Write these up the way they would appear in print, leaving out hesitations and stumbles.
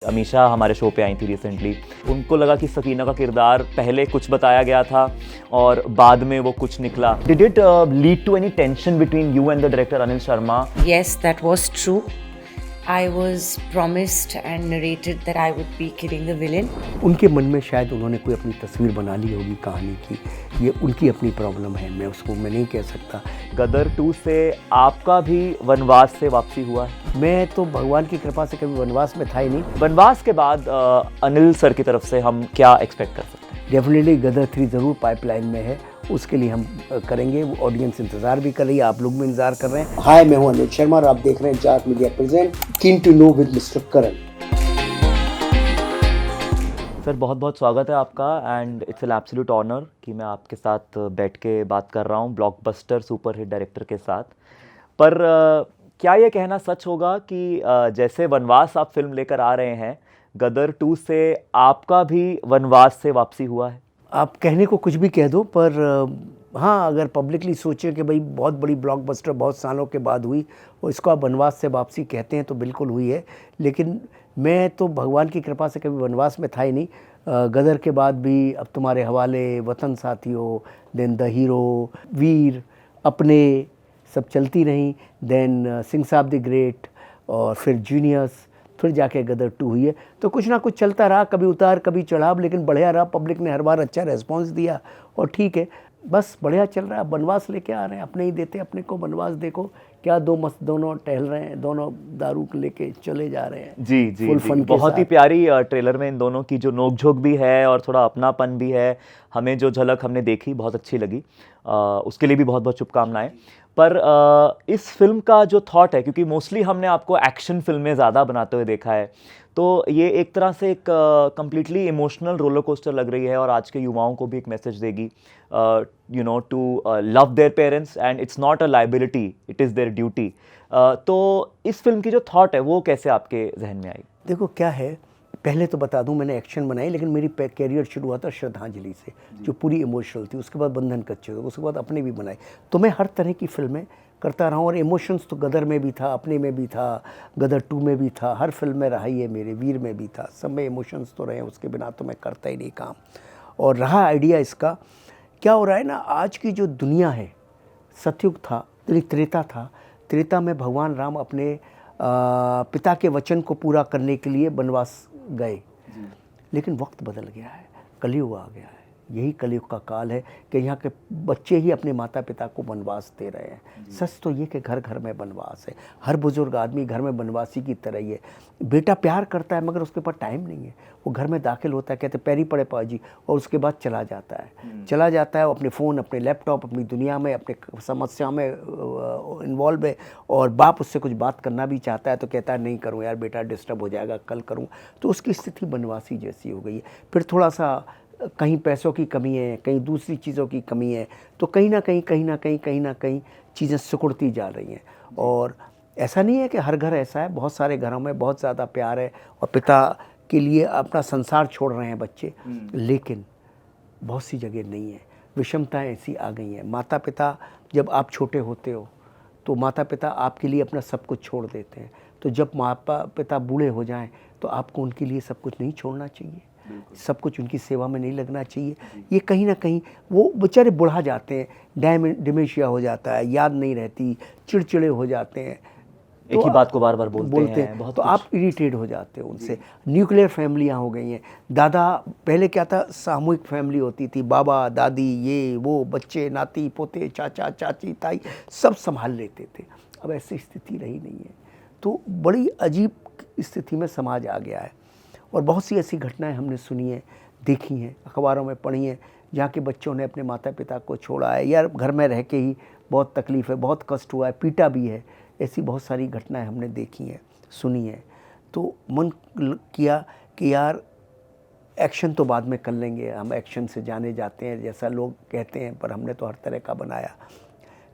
अमीषा हमारे शो पे आई थी रिसेंटली। उनको लगा कि सकीना का किरदार पहले कुछ बताया गया था और बाद में वो कुछ निकला। Did it lead to any tension between you and the director Anil Sharma? Yes, that was true. I was promised and narrated that I would be killing the villain. उनके मन में शायद उन्होंने कोई अपनी तस्वीर बना ली होगी कहानी की। ये उनकी अपनी प्रॉब्लम है, मैं नहीं कह सकता। गदर 2 से आपका भी वनवास से वापसी हुआ है? मैं तो भगवान की कृपा से कभी वनवास में था ही नहीं। वनवास के बाद अनिल सर की तरफ से हम क्या एक्सपेक्ट कर सकते हैं? डेफिनेटली गदर 3 ज़रूर पाइपलाइन में है, उसके लिए हम करेंगे। ऑडियंस इंतज़ार भी कर रही है, आप लोग भी इंतज़ार कर रहे हैं। हाय, मैं हूं अनिल शर्मा और आप देख रहे हैं Jat media present keen to know with mister Karan. Sir बहुत बहुत स्वागत है आपका and it's an absolute honour कि मैं आपके साथ बैठ के बात कर रहा हूँ ब्लॉकबस्टर सुपरहिट डायरेक्टर के साथ। पर क्या ये कहना सच होगा कि जैसे वनवास आप फिल्म लेकर आ रहे हैं, गदर 2 से आपका भी वनवास से वापसी हुआ है? आप कहने को कुछ भी कह दो, पर हाँ, अगर पब्लिकली सोचें कि भाई बहुत बड़ी ब्लॉकबस्टर बहुत सालों के बाद हुई और इसको आप वनवास से वापसी कहते हैं तो बिल्कुल हुई है। लेकिन मैं तो भगवान की कृपा से कभी वनवास में था ही नहीं। गदर के बाद भी अब तुम्हारे हवाले, वतन साथियों, देन द हीरो, वीर, अपने, सब चलती रहीं, देन सिंह साहब द ग्रेट और फिर जूनियर्स, फिर जाके गदर 2 हुई है। तो कुछ ना कुछ चलता रहा, कभी उतार कभी चढ़ाव, लेकिन बढ़िया रहा। पब्लिक ने हर बार अच्छा रेस्पॉन्स दिया और ठीक है, बस बढ़िया चल रहा है। बनवास लेके आ रहे हैं, अपने ही देते अपने को बनवास। देखो क्या दो मस्त दोनों टहल रहे हैं, दोनों दारू लेके चले जा रहे हैं। जी जी, फुल जी। फन बहुत ही प्यारी ट्रेलर में इन दोनों की जो नोकझोंक भी है और थोड़ा अपनापन भी है। हमें जो झलक हमने देखी बहुत अच्छी लगी, उसके लिए भी बहुत बहुत शुभकामनाएं। पर इस फिल्म का जो थॉट है, क्योंकि मोस्टली हमने आपको एक्शन फिल्में ज़्यादा बनाते हुए देखा है, तो ये एक तरह से एक कम्प्लीटली इमोशनल रोलर कोस्टर लग रही है और आज के युवाओं को भी एक मैसेज देगी, you know, to love their parents and it's not a liability, it is their duty. तो इस फिल्म की जो थॉट है वो कैसे आपके जहन में आई? देखो क्या है, पहले तो बता दूं, मैंने एक्शन बनाई, लेकिन मेरी कैरियर शुरू हुआ था श्रद्धांजलि से, जो पूरी इमोशनल थी। उसके बाद बंधन कच्चे थे, उसके बाद अपने भी बनाई। तो मैं हर तरह की फिल्में करता रहा हूँ और इमोशंस तो गदर में भी था, अपने में भी था, गदर 2 में भी था, हर फिल्म में रहा ही है मेरे, वीर में भी था, सब में इमोशंस तो रहे। उसके बिना तो मैं करता ही नहीं काम। और रहा आइडिया इसका, क्या हो रहा है ना, आज की जो दुनिया है, सतयुग था, त्रेता था। त्रेता में भगवान राम अपने पिता के वचन को पूरा करने के लिए वनवास गए, लेकिन वक्त बदल गया है, कलयुग आ गया है। यही कलयुग का काल है कि यहाँ के बच्चे ही अपने माता पिता को वनवास दे रहे हैं। सच तो ये कि घर घर में वनवास है, हर बुजुर्ग आदमी घर में वनवासी की तरह ही है। बेटा प्यार करता है मगर उसके पास टाइम नहीं है। वो घर में दाखिल होता है, कहते पैरी पड़े पाजी, और उसके बाद चला जाता है वो अपने फ़ोन, अपने लैपटॉप, अपनी दुनिया में, अपने समस्या में इन्वॉल्व है। और बाप उससे कुछ बात करना भी चाहता है तो कहता है नहीं करूँ यार बेटा, डिस्टर्ब हो जाएगा, कल करूँ। तो उसकी स्थिति वनवासी जैसी हो गई है। फिर थोड़ा सा कहीं पैसों की कमी है, कहीं दूसरी चीज़ों की कमी है, तो कहीं ना कहीं चीज़ें सिकुड़ती जा रही हैं। और ऐसा नहीं है कि हर घर ऐसा है, बहुत सारे घरों में बहुत ज़्यादा प्यार है और पिता के लिए अपना संसार छोड़ रहे हैं बच्चे, लेकिन बहुत सी जगह नहीं है। विषमताएं ऐसी आ गई हैं। माता पिता, जब आप छोटे होते हो तो माता पिता आपके लिए अपना सब कुछ छोड़ देते हैं। तो जब माता पिता बूढ़े हो जाएं तो आपको उनके लिए सब कुछ नहीं छोड़ना चाहिए, सब कुछ उनकी सेवा में नहीं लगना चाहिए। ये कहीं ना कहीं वो बेचारे बुढ़ा जाते हैं, डिमेंशिया हो जाता है, याद नहीं रहती, चिड़चिड़े हो जाते हैं, एक ही बात को बार बार बोलते हैं बहुत तो आप इरिटेट हो जाते हो उनसे। न्यूक्लियर फैमिलियाँ हो गई हैं। दादा, पहले क्या था, सामूहिक फैमिली होती थी, बाबा दादी, ये वो, बच्चे, नाती पोते, चाचा चाची, ताई, सब संभाल लेते थे। अब ऐसी स्थिति रही नहीं है। तो बड़ी अजीब स्थिति में समाज आ गया है। और बहुत सी ऐसी घटनाएं हमने सुनी हैं, देखी हैं, अखबारों में पढ़ी हैं, जहाँ के बच्चों ने अपने माता पिता को छोड़ा है, यार घर में रह के ही बहुत तकलीफ़ है, बहुत कष्ट हुआ है, पीटा भी है। ऐसी बहुत सारी घटनाएं हमने देखी हैं, सुनी हैं। तो मन किया कि यार एक्शन तो बाद में कर लेंगे, हम एक्शन से जाने जाते हैं जैसा लोग कहते हैं, पर हमने तो हर तरह का बनाया।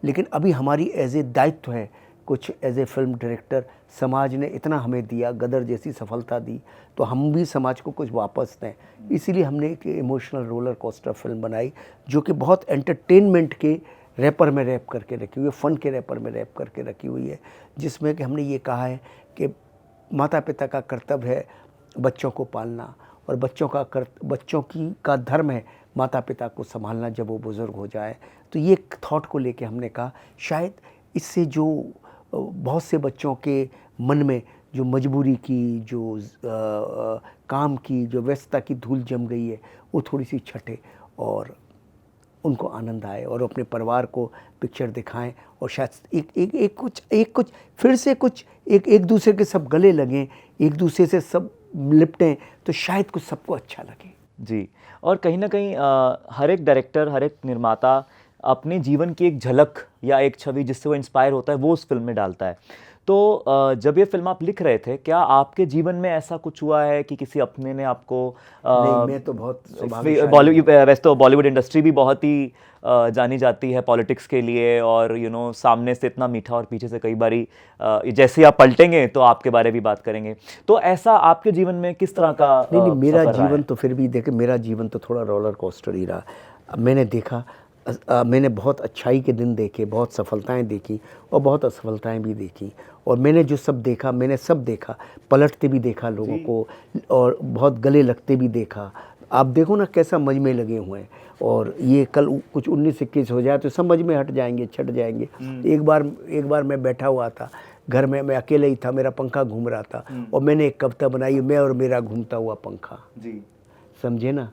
लेकिन अभी हमारी एज ए दायित्व है, कुछ एज ए फिल्म डायरेक्टर, समाज ने इतना हमें दिया, गदर जैसी सफलता दी, तो हम भी समाज को कुछ वापस दें। इसीलिए हमने एक इमोशनल रोलर कोस्टर फिल्म बनाई, जो कि बहुत एंटरटेनमेंट के रैपर में रैप करके रखी हुई है, फ़न के रैपर में रैप करके रखी हुई है, जिसमें कि हमने ये कहा है कि माता पिता का कर्तव्य है बच्चों को पालना, और बच्चों की का धर्म है माता पिता को संभालना जब वो बुज़ुर्ग हो जाए। तो ये एक थॉट को लेके हमने कहा शायद इससे जो बहुत से बच्चों के मन में जो मजबूरी की, जो काम की, जो व्यस्तता की धूल जम गई है, वो थोड़ी सी छटे और उनको आनंद आए और अपने परिवार को पिक्चर दिखाएं, और शायद एक कुछ फिर से कुछ एक दूसरे के सब गले लगें, एक दूसरे से सब लिपटें, तो शायद कुछ सबको अच्छा लगे। जी, और कहीं न कहीं हर एक डायरेक्टर, हर एक निर्माता अपने जीवन की एक झलक या एक छवि जिससे वो इंस्पायर होता है, वो उस फ़िल्म में डालता है। तो जब ये फ़िल्म आप लिख रहे थे, क्या आपके जीवन में ऐसा कुछ हुआ है कि किसी अपने ने आपको नहीं, मैं तो बहुत स्वभावशाली वैसे तो बॉलीवुड इंडस्ट्री भी बहुत ही जानी जाती है पॉलिटिक्स के लिए, और सामने से इतना मीठा और पीछे से कई बारी जैसे ही आप पलटेंगे तो आपके बारे भी बात करेंगे। तो ऐसा आपके जीवन में किस तरह का नहीं, मेरा सफ़र रहा है? जीवन तो फिर भी देखे, मेरा जीवन तो थोड़ा रोलर कोस्टर ही रहा। मैंने देखा, मैंने बहुत अच्छाई के दिन देखे, बहुत सफलताएं देखी और बहुत असफलताएं भी देखी, और मैंने जो सब देखा, मैंने सब देखा, पलटते भी देखा लोगों को, और बहुत गले लगते भी देखा। आप देखो ना कैसा मज में लगे हुए हैं, और ये कल कुछ 19-21 हो जाए तो सब मज में हट जाएंगे, छट जाएंगे। एक बार मैं बैठा हुआ था घर में, मैं अकेले ही था, मेरा पंखा घूम रहा था, और मैंने एक कविता बनाई, मैं और मेरा घूमता हुआ पंखा। जी, समझे ना,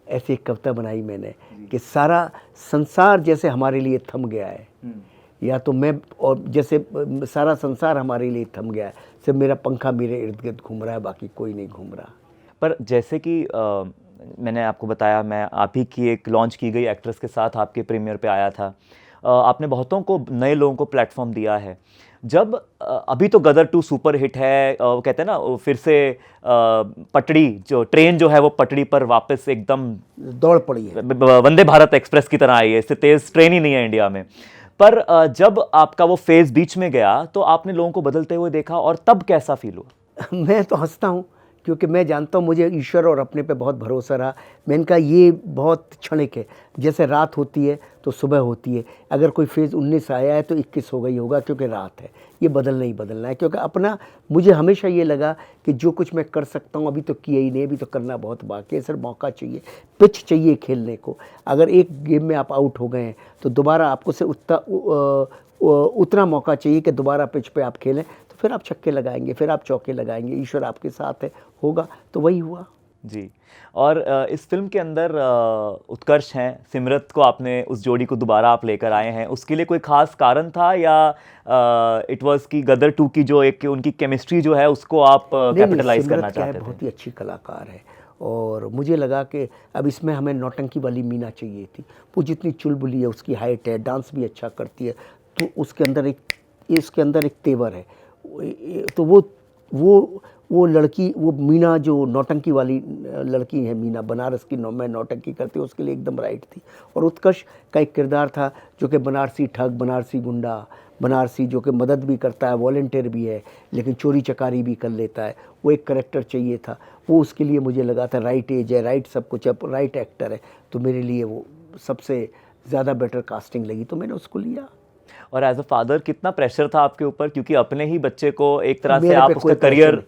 ऐसी एक कविता बनाई मैंने कि सारा संसार जैसे हमारे लिए थम गया है, या तो मैं, और जैसे सारा संसार हमारे लिए थम गया है, सिर्फ मेरा पंखा मेरे इर्द गिर्द घूम रहा है, बाकी कोई नहीं घूम रहा। पर जैसे कि मैंने आपको बताया, मैं आप ही की एक लॉन्च की गई एक्ट्रेस के साथ आपके प्रीमियर पे आया था। आपने बहुतों को, नए लोगों को प्लेटफॉर्म दिया है। जब अभी तो गदर 2 सुपर हिट है, वो कहते हैं ना, वो फिर से पटड़ी, जो ट्रेन जो है वो पटड़ी पर वापस एकदम दौड़ पड़ी है। वंदे भारत एक्सप्रेस की तरह आई है, इससे तेज़ ट्रेन ही नहीं है इंडिया में। पर जब आपका वो फेज़ बीच में गया तो आपने लोगों को बदलते हुए देखा, और तब कैसा फील हुआ? मैं तो हंसता हूँ, क्योंकि मैं जानता हूँ मुझे ईश्वर और अपने पे बहुत भरोसा रहा। मैंने कहा ये बहुत क्षणिक है, जैसे रात होती है तो सुबह होती है। अगर कोई फेज़ 19 आया है तो 21 हो गई होगा, क्योंकि रात है। ये बदलना ही बदलना है, क्योंकि अपना, मुझे हमेशा ये लगा कि जो कुछ मैं कर सकता हूँ अभी तो किया ही नहीं, अभी तो करना बहुत बाकी है। सिर्फ मौका चाहिए, पिच चाहिए खेलने को। अगर एक गेम में आप आउट हो गए हैं तो दोबारा आपको से उतना मौका चाहिए कि दोबारा पिच पे आप खेलें, तो फिर आप छक्के लगाएंगे, फिर आप चौके लगाएंगे, ईश्वर आपके साथ है, होगा। तो वही हुआ। जी, और इस फिल्म के अंदर उत्कर्ष हैं, सिमरत को आपने, उस जोड़ी को दोबारा आप लेकर आए हैं, उसके लिए कोई खास कारण था, या इट वाज कि गदर 2 की जो एक उनकी केमिस्ट्री जो है उसको आप कैपिटलाइज करना चाहते थे? बहुत ही अच्छी कलाकार है, और मुझे लगा कि अब इसमें हमें नौटंकी वाली मीना चाहिए थी। वो जितनी चुलबुली है, उसकी हाइट है, डांस भी अच्छा करती है, तो उसके अंदर एक तेवर है। तो वो लड़की, वो मीना जो नौटंकी वाली लड़की है, मीना बनारस की मैं नौटंकी करती हूँ, उसके लिए एकदम राइट थी। और उत्कर्ष का एक किरदार था जो कि बनारसी ठग, बनारसी गुंडा, बनारसी जो कि मदद भी करता है, वॉलंटियर भी है, लेकिन चोरी चकारी भी कर लेता है। वो एक करेक्टर चाहिए था, वो उसके लिए मुझे लगा था राइट एज है, राइट सब कुछ है, राइट एक्टर है, तो मेरे लिए वो सबसे ज़्यादा बेटर कास्टिंग लगी, तो मैंने उसको लिया। और एज अ फादर कितना प्रेशर था आपके ऊपर, क्योंकि अपने ही बच्चे को एक तरह से आप उसका करियर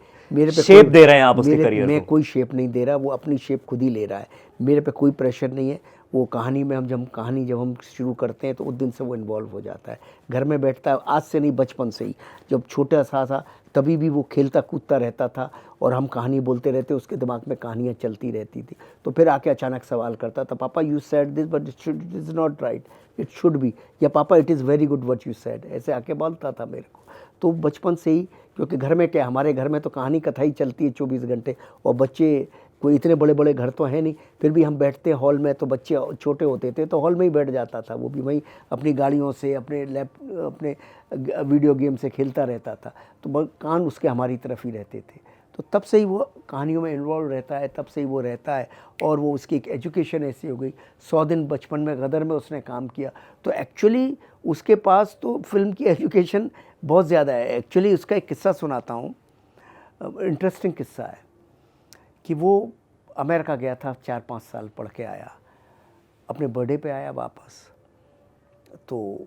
शेप दे रहे हैं, आप उसके करियर को। मैं कोई शेप नहीं दे रहा, वो अपनी शेप खुद ही ले रहा है। मेरे पे कोई प्रेशर नहीं है। वो कहानी में जब हम शुरू करते हैं तो उस दिन से वो इन्वॉल्व हो जाता है, घर में बैठता है। आज से नहीं, बचपन से ही, जब छोटा सा था तभी भी वो खेलता कूदता रहता था, और हम कहानी बोलते रहते, उसके दिमाग में कहानियाँ चलती रहती थी। तो फिर आके अचानक सवाल करता था, पापा you said this but it is not right, it should be, या पापा it is very good what you said, ऐसे आके बोलता था मेरे को। तो बचपन से ही, क्योंकि घर में क्या, हमारे घर में तो कहानी कथा ही चलती है 24 घंटे, और बच्चे कोई इतने बड़े बड़े घर तो है नहीं, फिर भी हम बैठते हॉल में, तो बच्चे छोटे होते थे तो हॉल में ही बैठ जाता था, वो भी वहीं अपनी गाड़ियों से, अपने वीडियो गेम से खेलता रहता था। तो कान उसके हमारी तरफ ही रहते थे। तो तब से ही वो कहानियों में इन्वॉल्व रहता है, तब से ही वो रहता है। और वो उसकी एक एजुकेशन ऐसी हो गई, 100 दिन बचपन में गदर में उसने काम किया, तो एक्चुअली उसके पास तो फिल्म की एजुकेशन बहुत ज़्यादा है। एक्चुअली उसका एक किस्सा सुनाता हूँ, इंटरेस्टिंग किस्सा है, कि वो अमेरिका गया था, 4-5 साल पढ़ के आया, अपने बर्थडे पे आया वापस, तो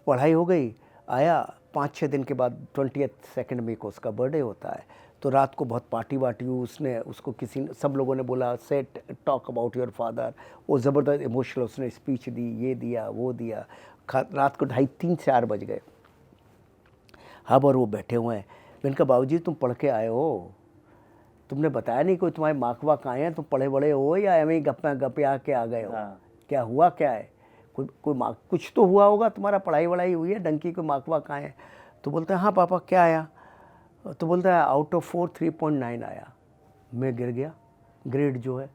पढ़ाई हो गई, आया 5-6 दिन के बाद 22 मई को उसका बर्थडे होता है। तो रात को बहुत पार्टी वार्टी हुई, उसने उसको किसी सब लोगों ने बोला set talk about your father, वो ज़बरदस्त इमोशनल उसने स्पीच दी, ये दिया वो दिया। रात को 2:30-3-4 बज गए। अब और वो बैठे हुए हैं। मैंने कहा बाबूजी तुम पढ़ के आए हो, तुमने बताया नहीं कोई तुम्हारे मार्क आए हैं, तुम पढ़े बड़े हो या एवं ही गप्पे आके आ गए हो? क्या हुआ क्या है? कोई मार्क कुछ तो हुआ होगा, तुम्हारा पढ़ाई वढ़ाई हुई है, डंकी को मार्क आए हैं? तो बोलते हैं हाँ पापा क्या आया? तो बोलता है आउट ऑफ 4 3.9 आया। मैं गिर गया ग्रेड जो है।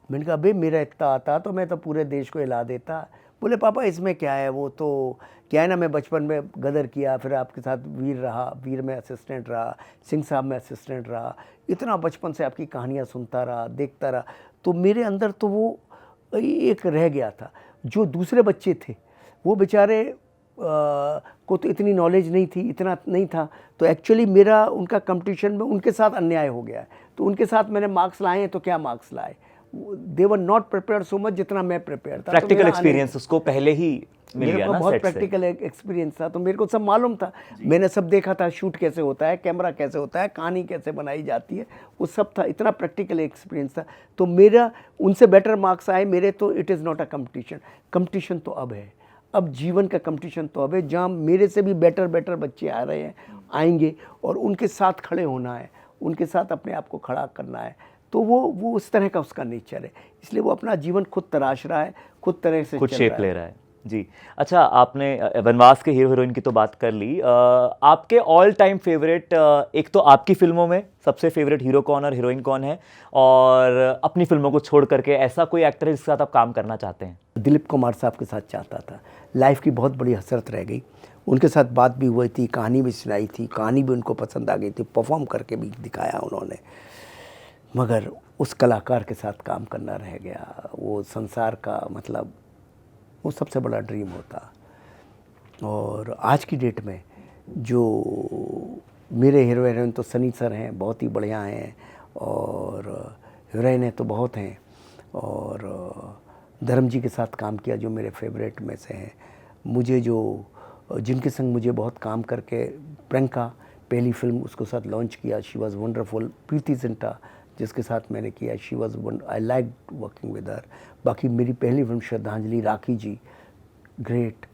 मैंने कहा अबे मेरा इतना आता तो मैं तो पूरे देश को हिला देता। बोले पापा इसमें क्या है, वो तो क्या है ना, मैं बचपन में गदर किया, फिर आपके साथ वीर रहा, वीर में असिस्टेंट रहा, सिंह साहब में असिस्टेंट रहा, इतना बचपन से आपकी कहानियाँ सुनता रहा, देखता रहा, तो मेरे अंदर तो वो एक रह गया था। जो दूसरे बच्चे थे वो बेचारे को तो इतनी नॉलेज नहीं थी, इतना नहीं था, तो एक्चुअली मेरा उनका कंपटीशन में उनके साथ अन्याय हो गया है। तो उनके साथ मैंने मार्क्स लाए हैं, तो क्या मार्क्स लाए, they were not prepared so much जितना मैं प्रिपेयर था। प्रैक्टिकल एक्सपीरियंस उसको पहले ही मिल गया ना, बहुत सेट से। प्रैक्टिकल एक्सपीरियंस था, तो मेरे को सब मालूम था, मैंने सब देखा था, शूट कैसे होता है, कैमरा कैसे होता है, कहानी कैसे बनाई जाती है, वो सब था, इतना प्रैक्टिकल एक्सपीरियंस था। तो मेरा उनसे बेटर मार्क्स आए मेरे, तो it is not a competition. Competition तो अब है, अब जीवन का कंपटीशन तो अब है, जहाँ मेरे से भी बेटर बच्चे आ रहे हैं, आएंगे, और उनके साथ खड़े होना है, उनके साथ अपने आप को खड़ा करना है। तो वो उस तरह का उसका नेचर है, इसलिए वो अपना जीवन खुद तराश रहा है, खुद तरह से खुद चल शेप रहा ले है। रहा है जी। अच्छा, आपने वनवास के हीरो हीरोइन की तो बात कर ली। आपके ऑल टाइम फेवरेट, एक तो आपकी फिल्मों में सबसे फेवरेट हीरो कौन और हीरोइन कौन है, और अपनी फिल्मों को छोड़ करके ऐसा कोई एक्टर है जिसके साथ आप काम करना चाहते हैं? दिलीप कुमार साहब के साथ चाहता था, लाइफ की बहुत बड़ी हसरत रह गई। उनके साथ बात भी हुई थी, कहानी भी सुनाई थी, कहानी भी उनको पसंद आ गई थी, परफॉर्म करके भी दिखाया उन्होंने, मगर उस कलाकार के साथ काम करना रह गया। वो संसार का मतलब वो सबसे बड़ा ड्रीम होता। और आज की डेट में जो मेरे हीरो हीरोइन तो सनी सर हैं, बहुत ही बढ़िया हैं, और हीरोइनें तो बहुत हैं, और धर्म जी के साथ काम किया जो मेरे फेवरेट में से हैं। मुझे जिनके संग मुझे बहुत काम करके, प्रियंका पहली फिल्म उसके साथ लॉन्च किया, she was wonderful. Preity Zinta जिसके साथ मैंने किया, she was I like working with her. बाकी मेरी पहली फिल्म श्रद्धांजलि, राखी जी ग्रेट।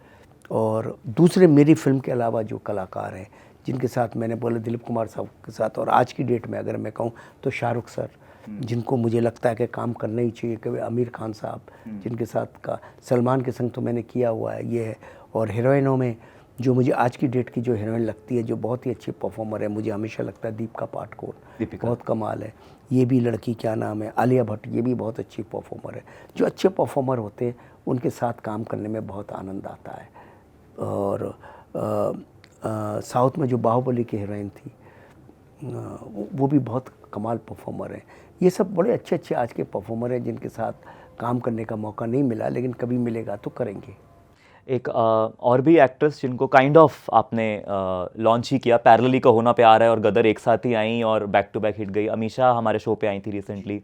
और दूसरे मेरी फिल्म के अलावा जो कलाकार हैं जिनके साथ मैंने बोला, दिलीप कुमार साहब के साथ, और आज की डेट में अगर मैं कहूँ तो शाहरुख सर, जिनको मुझे लगता है कि काम करना ही चाहिए, कि आमिर खान साहब जिनके साथ का, सलमान के संग तो मैंने किया हुआ है, ये है। और हीरोइनों में जो मुझे आज की डेट की जो हीरोइन लगती है, जो बहुत ही अच्छी परफॉर्मर है, मुझे हमेशा लगता है दीपिका पादुकोण, बहुत कमाल है। ये भी लड़की क्या नाम है, आलिया भट्ट, ये भी बहुत अच्छी परफॉर्मर है। जो अच्छे परफॉर्मर होते हैं उनके साथ काम करने में बहुत आनंद आता है। और साउथ में जो बाहुबली की हीरोइन थी, वो भी बहुत कमाल परफॉर्मर है। ये सब बड़े अच्छे अच्छे आज के परफॉर्मर हैं जिनके साथ काम करने का मौका नहीं मिला, लेकिन कभी मिलेगा तो करेंगे। एक और भी एक्ट्रेस जिनको काइंड ऑफ आपने लॉन्च ही किया, पैरेलली का होना प्यार है और गदर एक साथ ही आई और बैक टू बैक हिट गई, अमीषा हमारे शो पे आई थी रिसेंटली।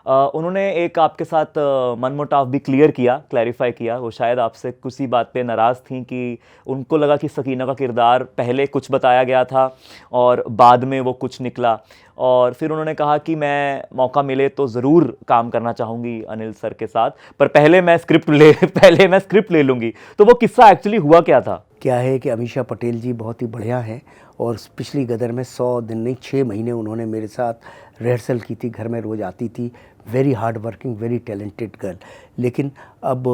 उन्होंने एक आपके साथ मनमुटाव भी क्लैरिफाई किया। वो शायद आपसे किसी बात पे नाराज़ थी कि उनको लगा कि सकीना का किरदार पहले कुछ बताया गया था और बाद में वो कुछ निकला, और फिर उन्होंने कहा कि मैं मौका मिले तो ज़रूर काम करना चाहूँगी अनिल सर के साथ, पर पहले मैं स्क्रिप्ट ले लूँगी। तो वो किस्सा एक्चुअली हुआ क्या था? क्या है कि अमीषा पटेल जी बहुत ही बढ़िया हैं, और पिछली गदर में 100 दिन नहीं 6 महीने उन्होंने मेरे साथ रिहर्सल की थी, घर में रोज़ आती थी। Very hard working, very talented girl. लेकिन अब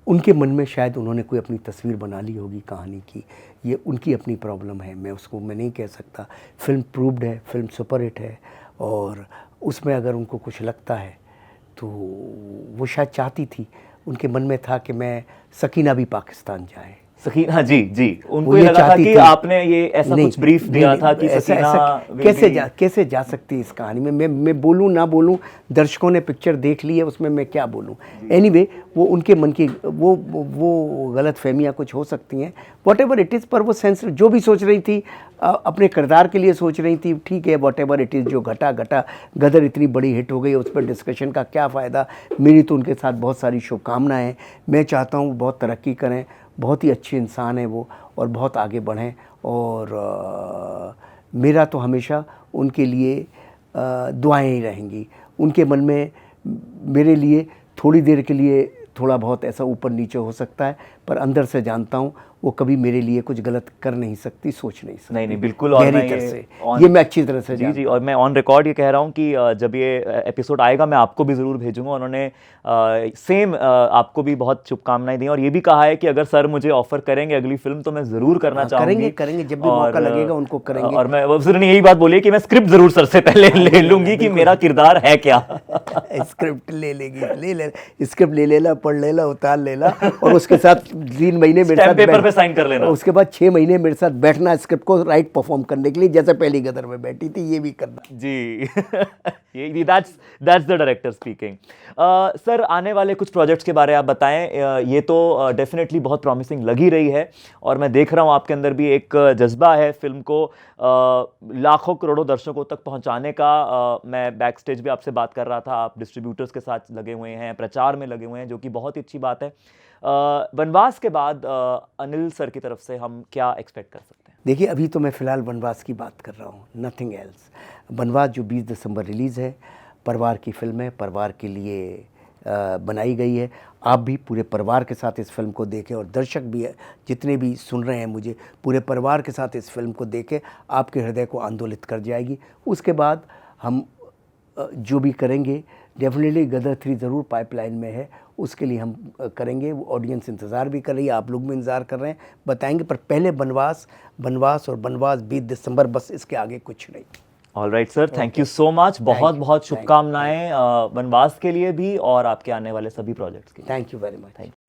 उनके मन में शायद उन्होंने कोई अपनी तस्वीर बना ली होगी कहानी की, ये उनकी अपनी प्रॉब्लम है, मैं नहीं कह सकता। फिल्म प्रूव्ड है, फिल्म सुपरहिट है, और उसमें अगर उनको कुछ लगता है तो वो शायद चाहती थी, उनके मन में था कि मैं सकीना भी पाकिस्तान जाए। सकीना जी उनको ये लगा था कि आपने ये ऐसा कुछ ब्रीफ दिया था कि सकीना कैसे जा सकती इस कहानी में। मैं बोलूँ ना बोलूँ, दर्शकों ने पिक्चर देख ली है, उसमें मैं क्या बोलूँ। एनीवे, वो उनके मन की वो गलत फहमियाँ कुछ हो सकती हैं, वॉट एवर इट इज़। पर वो सेंस जो भी सोच रही थी अपने किरदार के लिए सोच रही थी, ठीक है, वॉट एवर इट इज़। जो घटा गदर इतनी बड़ी हिट हो गई, उस पर डिस्कशन का क्या फ़ायदा। मेरी तो उनके साथ बहुत सारी शुभकामनाएँ। मैं चाहता हूँ बहुत तरक्की करें, बहुत ही अच्छे इंसान है वो, और बहुत आगे बढ़ें। और मेरा तो हमेशा उनके लिए दुआएं ही रहेंगी। उनके मन में मेरे लिए थोड़ी देर के लिए थोड़ा बहुत ऐसा ऊपर नीचे हो सकता है, पर अंदर से जानता हूँ वो कभी मेरे लिए कुछ गलत कर नहीं सकती, सोच नहीं सकती। नहीं बिल्कुल। और गहरी मैं तरह से ये मैं अच्छी तरह से जी जानता जी, और मैं ऑन रिकॉर्ड ये कह रहा हूँ कि जब ये एपिसोड आएगा मैं आपको भी ज़रूर भेजूंगा। उन्होंने सेम आपको भी बहुत शुभकामनाएं दी और ये भी कहा है कि अगर सर मुझे ऑफर करेंगे अगली फिल्म तो मैं ज़रूर करना चाहूँगी। करेंगे जब भी मौका लगेगा उनको करेंगे। और मैं सर ने यही बात बोली कि मैं स्क्रिप्ट ज़रूर सर से पहले ले लूँगी कि मेरा किरदार है क्या। स्क्रिप्ट ले स्क्रिप्ट ले लेना, पढ़ लेना, उतार लेना और उसके साथ 3 महीने मेरे साथ पेपर पे साइन कर लेना। उसके बाद 6 महीने मेरे साथ बैठना स्क्रिप्ट को राइट परफॉर्म करने के लिए, जैसे पहली गदर में बैठी थी, ये भी करना जी। ये that's the director speaking. Sir आने वाले कुछ प्रोजेक्ट्स के बारे में आप बताएं। ये तो डेफिनेटली बहुत प्रॉमिसिंग लग ही रही है और मैं देख रहा हूँ आपके अंदर भी एक जज्बा है फिल्म को लाखों करोड़ों दर्शकों तक पहुँचाने का। मैं बैक स्टेज भी आपसे बात कर रहा था, आप डिस्ट्रीब्यूटर्स के साथ लगे हुए हैं, प्रचार में लगे हुए हैं, जो कि बहुत ही अच्छी बात है। वनवास के बाद अनिल सर की तरफ से हम क्या एक्सपेक्ट कर सकते हैं? देखिए, अभी तो मैं फ़िलहाल वनवास की बात कर रहा हूँ, नथिंग एल्स। वनवास जो 20 दिसंबर रिलीज़ है, परिवार की फ़िल्म है, परिवार के लिए बनाई गई है। आप भी पूरे परिवार के साथ इस फिल्म को देखें और दर्शक भी जितने भी सुन रहे हैं मुझे, पूरे परिवार के साथ इस फिल्म को देखें, आपके हृदय को आंदोलित कर जाएगी। उसके बाद हम जो भी करेंगे, डेफिनेटली गदर 3 ज़रूर पाइपलाइन में है, उसके लिए हम करेंगे। वो ऑडियंस इंतज़ार भी कर रही है, आप लोग भी इंतज़ार कर रहे हैं, बताएंगे। पर पहले वनवास और वनवास 20 दिसंबर, बस इसके आगे कुछ नहीं। All right sir, thank you so much. बहुत बहुत शुभकामनाएं वनवास के लिए भी और आपके आने वाले सभी प्रोजेक्ट्स के लिए। Thank you very much.